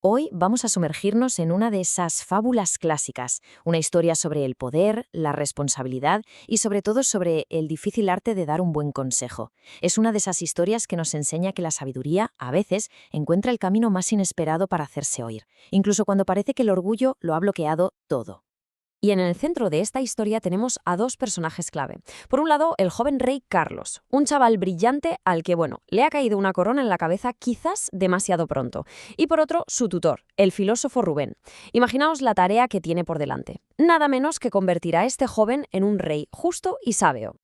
Hoy vamos a sumergirnos en una de esas fábulas clásicas, una historia sobre el poder, la responsabilidad y sobre todo sobre el difícil arte de dar un buen consejo. Es una de esas historias que nos enseña que la sabiduría, a veces, encuentra el camino más inesperado para hacerse oír, incluso cuando parece que el orgullo lo ha bloqueado todo. Y en el centro de esta historia tenemos a dos personajes clave. Por un lado, el joven rey Carlos, un chaval brillante al que, le ha caído una corona en la cabeza quizás demasiado pronto. Y por otro, su tutor, el filósofo Rubén. Imaginaos la tarea que tiene por delante. Nada menos que convertir a este joven en un rey justo y sabio.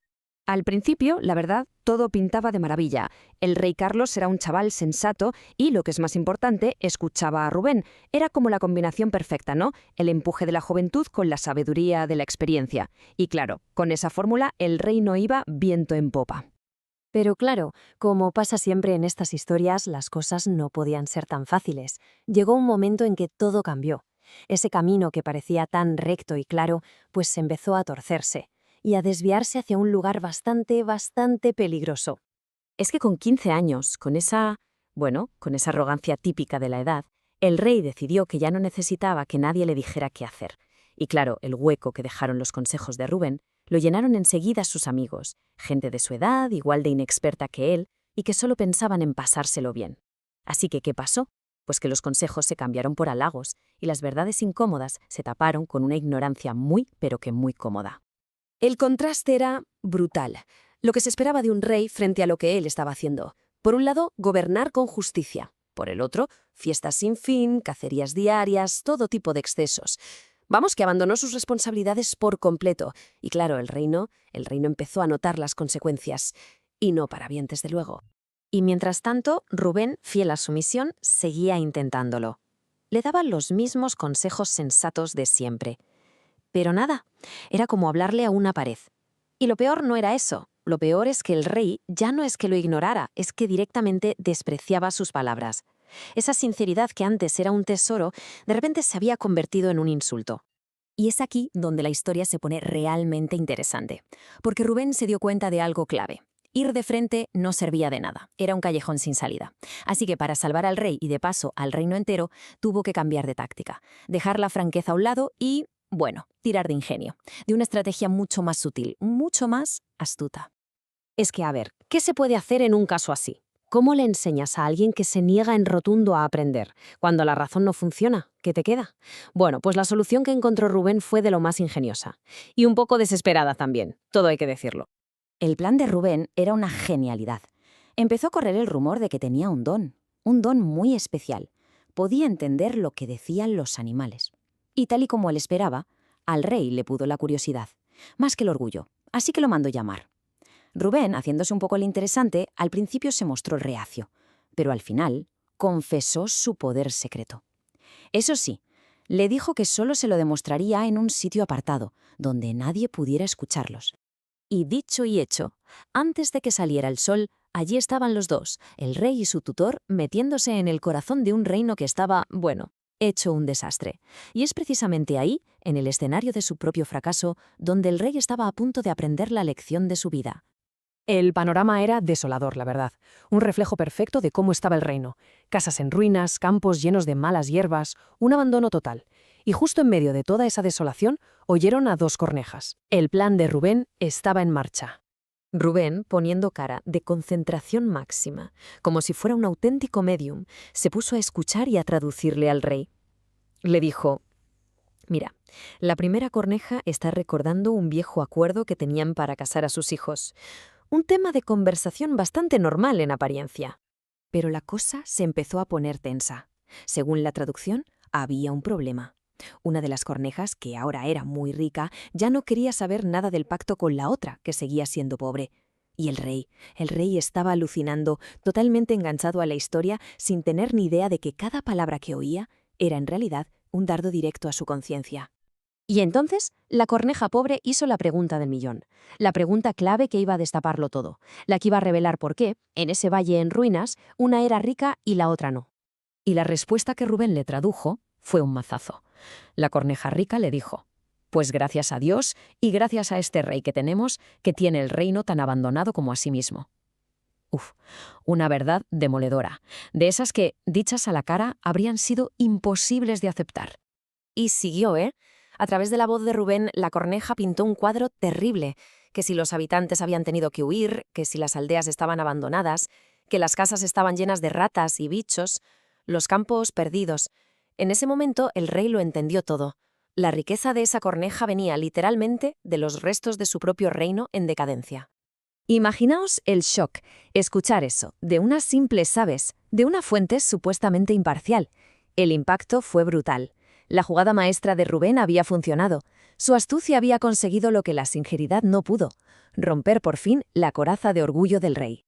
Al principio, la verdad, todo pintaba de maravilla. El rey Carlos era un chaval sensato y, lo que es más importante, escuchaba a Rubén. Era como la combinación perfecta, ¿no? El empuje de la juventud con la sabiduría de la experiencia. Y claro, con esa fórmula el reino iba viento en popa. Pero claro, como pasa siempre en estas historias, las cosas no podían ser tan fáciles. Llegó un momento en que todo cambió. Ese camino que parecía tan recto y claro, pues empezó a torcerse y a desviarse hacia un lugar bastante peligroso. Es que con 15 años, con esa arrogancia típica de la edad, el rey decidió que ya no necesitaba que nadie le dijera qué hacer. Y claro, el hueco que dejaron los consejos de Rubén lo llenaron enseguida sus amigos, gente de su edad, igual de inexperta que él, y que solo pensaban en pasárselo bien. Así que, ¿qué pasó? Pues que los consejos se cambiaron por halagos y las verdades incómodas se taparon con una ignorancia muy, pero que muy cómoda. El contraste era brutal. Lo que se esperaba de un rey frente a lo que él estaba haciendo. Por un lado, gobernar con justicia. Por el otro, fiestas sin fin, cacerías diarias, todo tipo de excesos. Vamos, que abandonó sus responsabilidades por completo. Y claro, el reino empezó a notar las consecuencias. Y no para bien, desde luego. Y mientras tanto, Rubén, fiel a su misión, seguía intentándolo. Le daba los mismos consejos sensatos de siempre. Pero nada, era como hablarle a una pared. Y lo peor no era eso. Lo peor es que el rey ya no es que lo ignorara, es que directamente despreciaba sus palabras. Esa sinceridad que antes era un tesoro, de repente se había convertido en un insulto. Y es aquí donde la historia se pone realmente interesante, porque Rubén se dio cuenta de algo clave. Ir de frente no servía de nada, era un callejón sin salida. Así que para salvar al rey y de paso al reino entero, tuvo que cambiar de táctica, dejar la franqueza a un lado y, tirar de ingenio, de una estrategia mucho más sutil, mucho más astuta. Es que, a ver, ¿qué se puede hacer en un caso así? ¿Cómo le enseñas a alguien que se niega en rotundo a aprender? Cuando la razón no funciona, ¿qué te queda? Bueno, pues la solución que encontró Rubén fue de lo más ingeniosa. Y un poco desesperada también, todo hay que decirlo. El plan de Rubén era una genialidad. Empezó a correr el rumor de que tenía un don muy especial. Podía entender lo que decían los animales. Y tal y como él esperaba, al rey le pudo la curiosidad, más que el orgullo, así que lo mandó llamar. Rubén, haciéndose un poco el interesante, al principio se mostró reacio, pero al final confesó su poder secreto. Eso sí, le dijo que solo se lo demostraría en un sitio apartado, donde nadie pudiera escucharlos. Y dicho y hecho, antes de que saliera el sol, allí estaban los dos, el rey y su tutor, metiéndose en el corazón de un reino que estaba, hecho un desastre. Y es precisamente ahí, en el escenario de su propio fracaso, donde el rey estaba a punto de aprender la lección de su vida. El panorama era desolador, la verdad. Un reflejo perfecto de cómo estaba el reino. Casas en ruinas, campos llenos de malas hierbas, un abandono total. Y justo en medio de toda esa desolación, oyeron a dos cornejas. El plan de Rubén estaba en marcha. Rubén, poniendo cara de concentración máxima, como si fuera un auténtico médium, se puso a escuchar y a traducirle al rey. Le dijo: «Mira, la primera corneja está recordando un viejo acuerdo que tenían para casar a sus hijos. Un tema de conversación bastante normal en apariencia. Pero la cosa se empezó a poner tensa. Según la traducción, había un problema. Una de las cornejas, que ahora era muy rica, ya no quería saber nada del pacto con la otra, que seguía siendo pobre. Y el rey estaba alucinando, totalmente enganchado a la historia, sin tener ni idea de que cada palabra que oía era en realidad un dardo directo a su conciencia. Y entonces, la corneja pobre hizo la pregunta del millón, la pregunta clave que iba a destaparlo todo, la que iba a revelar por qué, en ese valle en ruinas, una era rica y la otra no. Y la respuesta que Rubén le tradujo fue un mazazo. La corneja rica le dijo: «Pues gracias a Dios y gracias a este rey que tenemos, que tiene el reino tan abandonado como a sí mismo». Uf, una verdad demoledora, de esas que, dichas a la cara, habrían sido imposibles de aceptar. Y siguió, ¿eh? A través de la voz de Rubén, la corneja pintó un cuadro terrible, que si los habitantes habían tenido que huir, que si las aldeas estaban abandonadas, que las casas estaban llenas de ratas y bichos, los campos perdidos. En ese momento el rey lo entendió todo. La riqueza de esa corneja venía literalmente de los restos de su propio reino en decadencia. Imaginaos el shock, escuchar eso, de unas simples aves, de una fuente supuestamente imparcial. El impacto fue brutal. La jugada maestra de Rubén había funcionado. Su astucia había conseguido lo que la sinceridad no pudo, romper por fin la coraza de orgullo del rey.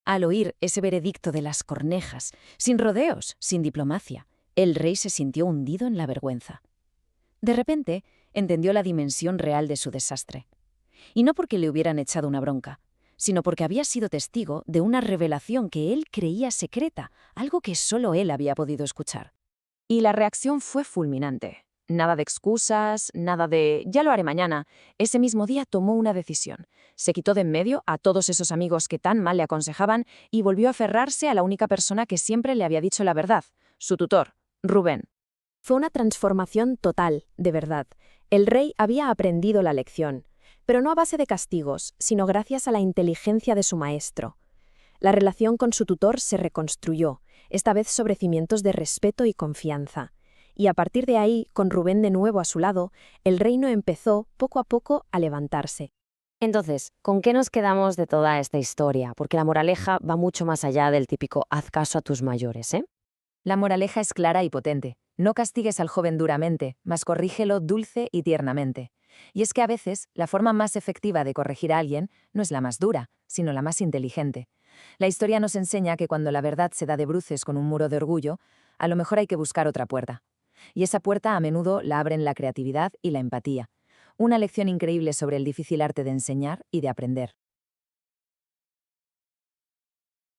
Al oír ese veredicto de las cornejas, sin rodeos, sin diplomacia, el rey se sintió hundido en la vergüenza. De repente, entendió la dimensión real de su desastre. Y no porque le hubieran echado una bronca, sino porque había sido testigo de una revelación que él creía secreta, algo que solo él había podido escuchar. Y la reacción fue fulminante. Nada de excusas, nada de «ya lo haré mañana». Ese mismo día tomó una decisión. Se quitó de en medio a todos esos amigos que tan mal le aconsejaban y volvió a aferrarse a la única persona que siempre le había dicho la verdad, su tutor, Rubén. Fue una transformación total, de verdad. El rey había aprendido la lección, pero no a base de castigos, sino gracias a la inteligencia de su maestro. La relación con su tutor se reconstruyó, esta vez sobre cimientos de respeto y confianza. Y a partir de ahí, con Rubén de nuevo a su lado, el reino empezó, poco a poco, a levantarse. Entonces, ¿con qué nos quedamos de toda esta historia? Porque la moraleja va mucho más allá del típico «haz caso a tus mayores», ¿eh? La moraleja es clara y potente. No castigues al joven duramente, mas corrígelo dulce y tiernamente. Y es que a veces la forma más efectiva de corregir a alguien no es la más dura, sino la más inteligente. La historia nos enseña que cuando la verdad se da de bruces con un muro de orgullo, a lo mejor hay que buscar otra puerta. Y esa puerta a menudo la abren la creatividad y la empatía. Una lección increíble sobre el difícil arte de enseñar y de aprender.